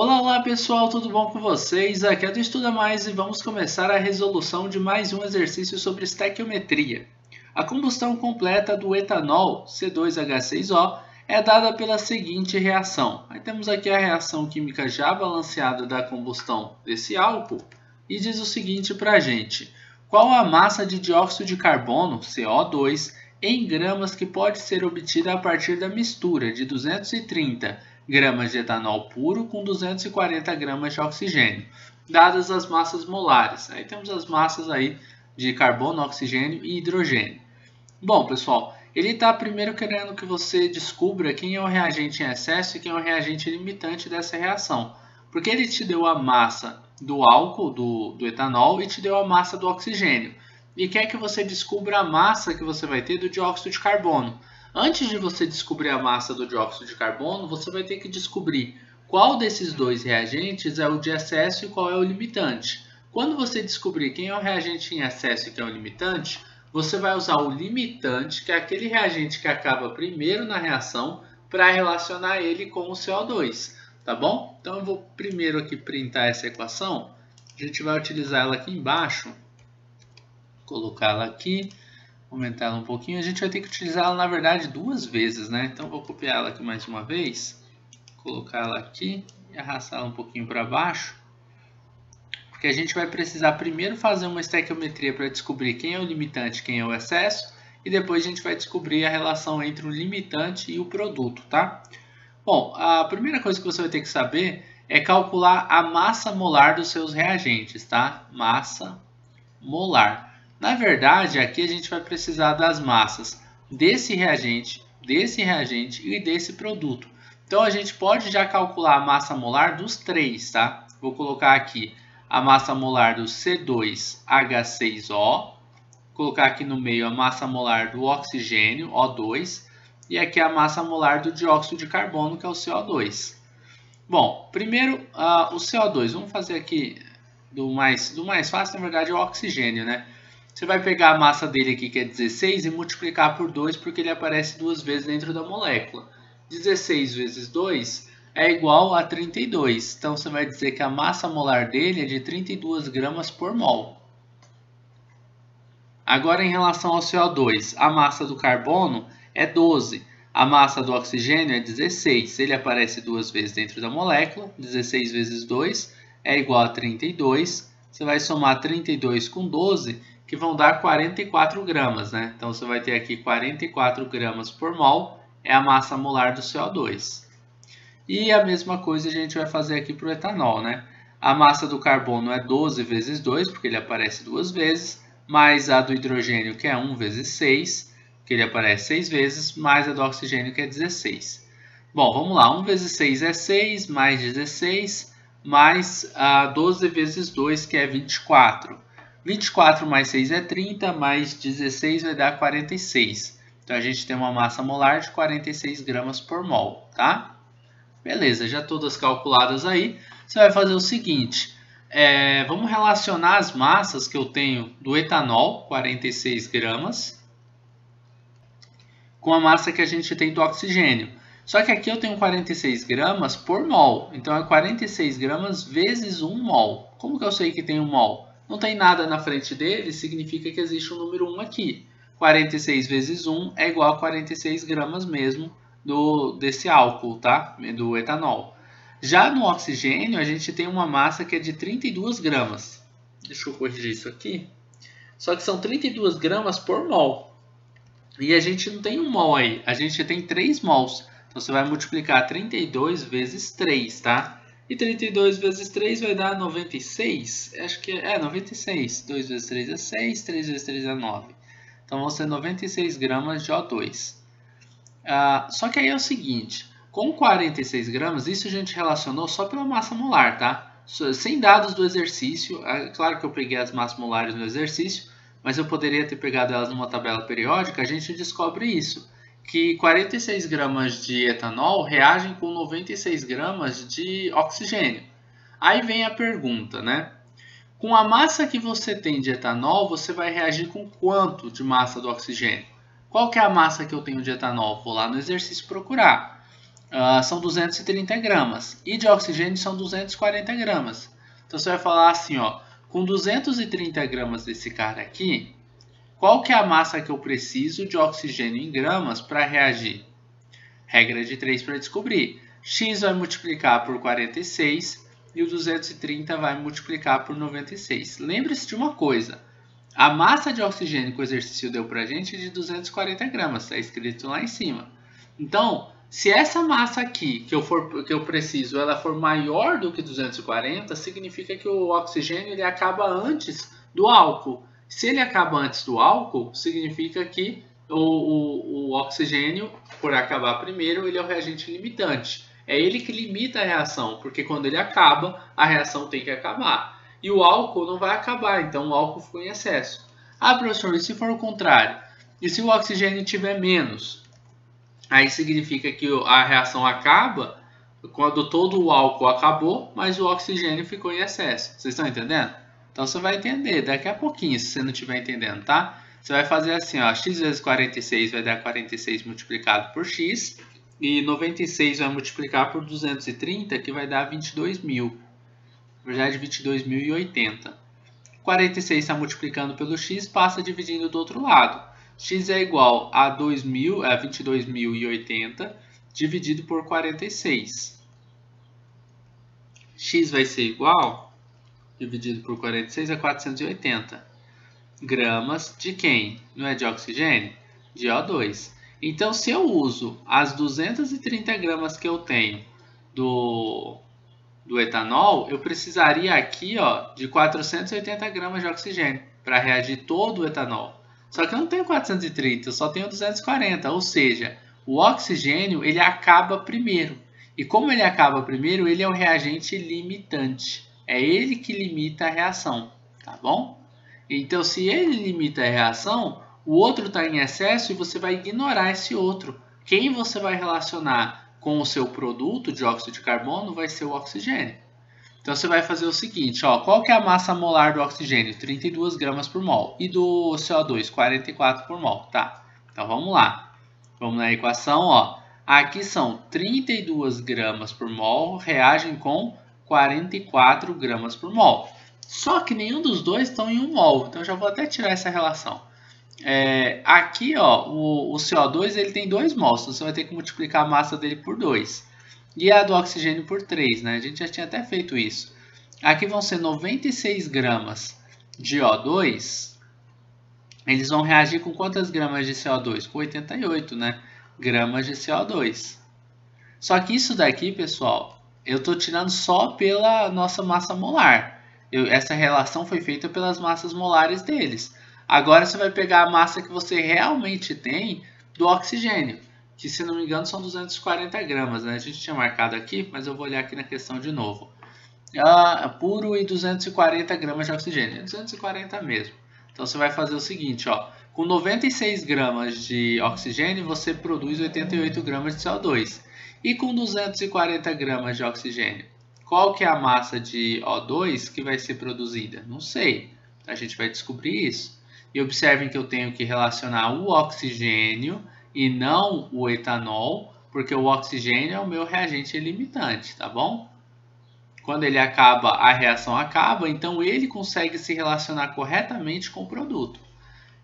Olá, olá pessoal, tudo bom com vocês? Aqui é do Estuda Mais e vamos começar a resolução de mais um exercício sobre estequiometria. A combustão completa do etanol C2H6O é dada pela seguinte reação. Aí temos aqui a reação química já balanceada da combustão desse álcool e diz o seguinte para a gente. Qual a massa de dióxido de carbono, CO2, em gramas que pode ser obtida a partir da mistura de 230 gramas de etanol puro com 240 gramas de oxigênio, dadas as massas molares. Aí temos as massas aí de carbono, oxigênio e hidrogênio. Bom, pessoal, ele está primeiro querendo que você descubra quem é o reagente em excesso e quem é o reagente limitante dessa reação. Porque ele te deu a massa do álcool, do etanol, e te deu a massa do oxigênio. E quer que você descubra a massa que você vai ter do dióxido de carbono. Antes de você descobrir a massa do dióxido de carbono, você vai ter que descobrir qual desses dois reagentes é o de excesso e qual é o limitante. Quando você descobrir quem é o reagente em excesso e quem é o limitante, você vai usar o limitante, que é aquele reagente que acaba primeiro na reação, para relacionar ele com o CO2, tá bom? Então eu vou primeiro aqui printar essa equação, a gente vai utilizar ela aqui embaixo, colocá-la aqui, aumentar ela um pouquinho, a gente vai ter que utilizar ela na verdade duas vezes, né? Então eu vou copiar ela aqui mais uma vez, colocar ela aqui e arrastar ela um pouquinho para baixo, porque a gente vai precisar primeiro fazer uma estequiometria para descobrir quem é o limitante e quem é o excesso, e depois a gente vai descobrir a relação entre o limitante e o produto, tá? Bom, a primeira coisa que você vai ter que saber é calcular a massa molar dos seus reagentes, tá? Massa molar. Na verdade, aqui a gente vai precisar das massas desse reagente e desse produto. Então, a gente pode já calcular a massa molar dos três, tá? Vou colocar aqui a massa molar do C2H6O, colocar aqui no meio a massa molar do oxigênio, O2, e aqui a massa molar do dióxido de carbono, que é o CO2. Bom, primeiro o CO2, vamos fazer aqui do mais fácil, na verdade é o oxigênio, né? Você vai pegar a massa dele aqui, que é 16, e multiplicar por 2, porque ele aparece duas vezes dentro da molécula. 16 vezes 2 é igual a 32. Então, você vai dizer que a massa molar dele é de 32 gramas por mol. Agora, em relação ao CO2, a massa do carbono é 12. A massa do oxigênio é 16. Ele aparece duas vezes dentro da molécula. 16 vezes 2 é igual a 32. Você vai somar 32 com 12, que vão dar 44 gramas, né? Então, você vai ter aqui 44 gramas por mol, é a massa molar do CO2. E a mesma coisa a gente vai fazer aqui para o etanol, né? A massa do carbono é 12 vezes 2, porque ele aparece duas vezes, mais a do hidrogênio, que é 1 vezes 6, que ele aparece 6 vezes, mais a do oxigênio, que é 16. Bom, vamos lá. 1 vezes 6 é 6, mais 16, mais 12 vezes 2, que é 24. 24 mais 6 é 30, mais 16 vai dar 46. Então, a gente tem uma massa molar de 46 gramas por mol, tá? Beleza, já todas calculadas aí. Você vai fazer o seguinte, vamos relacionar as massas que eu tenho do etanol, 46 gramas, com a massa que a gente tem do oxigênio. Só que aqui eu tenho 46 gramas por mol, então é 46 gramas vezes 1 mol. Como que eu sei que tem 1 mol? Não tem nada na frente dele, significa que existe um número 1 aqui. 46 vezes 1 é igual a 46 gramas mesmo desse álcool, tá? Do etanol. Já no oxigênio, a gente tem uma massa que é de 32 gramas. Deixa eu corrigir isso aqui. Só que são 32 gramas por mol. E a gente não tem 1 mol aí, a gente tem 3 mols. Então, você vai multiplicar 32 vezes 3, tá? E 32 vezes 3 vai dar 96. Acho que é 96. 2 vezes 3 é 6, 3 vezes 3 é 9. Então, vão ser 96 gramas de O2. Só que aí é o seguinte, com 46 gramas, isso a gente relacionou só pela massa molar, tá? Sem dados do exercício, claro que eu peguei as massas molares no exercício, mas eu poderia ter pegado elas numa tabela periódica, a gente descobre isso, que 46 gramas de etanol reagem com 96 gramas de oxigênio. Aí vem a pergunta, né? Com a massa que você tem de etanol, você vai reagir com quanto de massa do oxigênio? Qual que é a massa que eu tenho de etanol? Vou lá no exercício procurar. são 230 gramas. E de oxigênio são 240 gramas. Então você vai falar assim, ó, com 230 gramas desse cara aqui, qual que é a massa que eu preciso de oxigênio em gramas para reagir? Regra de 3 para descobrir. X vai multiplicar por 46 e o 230 vai multiplicar por 96. Lembre-se de uma coisa. A massa de oxigênio que o exercício deu para a gente é de 240 gramas. Está escrito lá em cima. Então, se essa massa aqui que eu preciso ela for maior do que 240, significa que o oxigênio ele acaba antes do álcool. Se ele acaba antes do álcool, significa que o oxigênio, por acabar primeiro, ele é o reagente limitante. É ele que limita a reação, porque quando ele acaba, a reação tem que acabar. E o álcool não vai acabar, então o álcool ficou em excesso. Ah, professor, e se for o contrário? E se o oxigênio tiver menos? Aí significa que a reação acaba quando todo o álcool acabou, mas o oxigênio ficou em excesso. Vocês estão entendendo? Então você vai entender daqui a pouquinho, se você não estiver entendendo, tá? Você vai fazer assim, ó, x vezes 46 vai dar 46 multiplicado por x, e 96 vai multiplicar por 230, que vai dar 22.000. Na verdade, 22.080. 46 está multiplicando pelo x, passa dividindo do outro lado. X é igual a 22.080 dividido por 46. X vai ser igual, dividido por 46, a 480 gramas de quem? Não é de oxigênio? De O2. Então, se eu uso as 230 gramas que eu tenho do etanol, eu precisaria aqui, ó, de 480 gramas de oxigênio para reagir todo o etanol. Só que eu não tenho 430, eu só tenho 240, ou seja, o oxigênio ele acaba primeiro. E como ele acaba primeiro, ele é o reagente limitante. É ele que limita a reação, tá bom? Então, se ele limita a reação, o outro está em excesso e você vai ignorar esse outro. Quem você vai relacionar com o seu produto, dióxido de carbono, vai ser o oxigênio. Então, você vai fazer o seguinte, ó, qual que é a massa molar do oxigênio? 32 gramas por mol. E do CO2? 44 por mol, tá? Então, vamos lá. Vamos na equação, ó. Aqui são 32 gramas por mol, reagem com 44 gramas por mol. Só que nenhum dos dois estão em 1 mol, então já vou até tirar essa relação. Aqui, ó, o CO2 ele tem 2 mols, então você vai ter que multiplicar a massa dele por 2. E a do oxigênio por 3, né? A gente já tinha até feito isso. Aqui vão ser 96 gramas de O2. Eles vão reagir com quantas gramas de CO2? Com 88, né? Gramas de CO2. Só que isso daqui, pessoal, eu estou tirando só pela nossa massa molar. Essa relação foi feita pelas massas molares deles. Agora você vai pegar a massa que você realmente tem do oxigênio, que se não me engano são 240 gramas, né? A gente tinha marcado aqui, mas eu vou olhar aqui na questão de novo. Puro e 240 gramas de oxigênio, 240 mesmo. Então você vai fazer o seguinte, ó, com 96 gramas de oxigênio você produz 88 gramas de CO2. E com 240 gramas de oxigênio, qual que é a massa de O2 que vai ser produzida? Não sei, a gente vai descobrir isso. E observem que eu tenho que relacionar o oxigênio e não o etanol, porque o oxigênio é o meu reagente limitante, tá bom? Quando ele acaba, a reação acaba, então ele consegue se relacionar corretamente com o produto.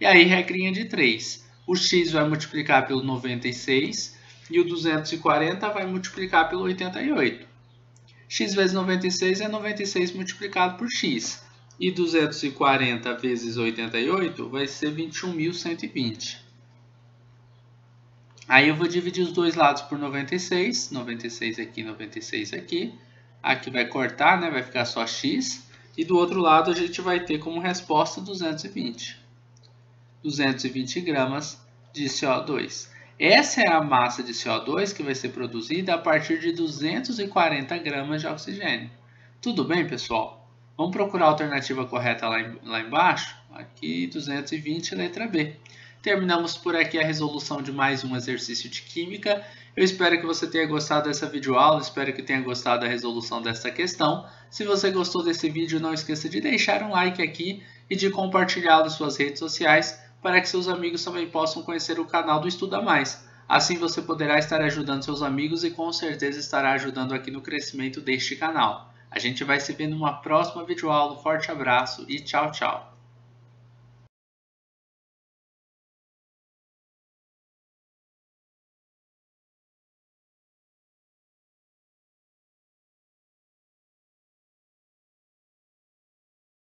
E aí, regrinha de 3. O x vai multiplicar pelo 96 e o 240 vai multiplicar pelo 88. X vezes 96 é 96 multiplicado por x. E 240 vezes 88 vai ser 21.120. Aí eu vou dividir os dois lados por 96. 96 aqui, 96 aqui. Aqui vai cortar, né? Vai ficar só x. E do outro lado a gente vai ter como resposta 220. 220 gramas de CO2. Essa é a massa de CO2 que vai ser produzida a partir de 240 gramas de oxigênio. Tudo bem, pessoal? Vamos procurar a alternativa correta lá embaixo? Aqui, 220, letra B. Terminamos por aqui a resolução de mais um exercício de química. Eu espero que você tenha gostado dessa videoaula, espero que tenha gostado da resolução dessa questão. Se você gostou desse vídeo, não esqueça de deixar um like aqui e de compartilhá-lo em suas redes sociais, para que seus amigos também possam conhecer o canal do Estuda Mais. Assim você poderá estar ajudando seus amigos e com certeza estará ajudando aqui no crescimento deste canal. A gente vai se ver numa próxima videoaula. Forte abraço e tchau, tchau!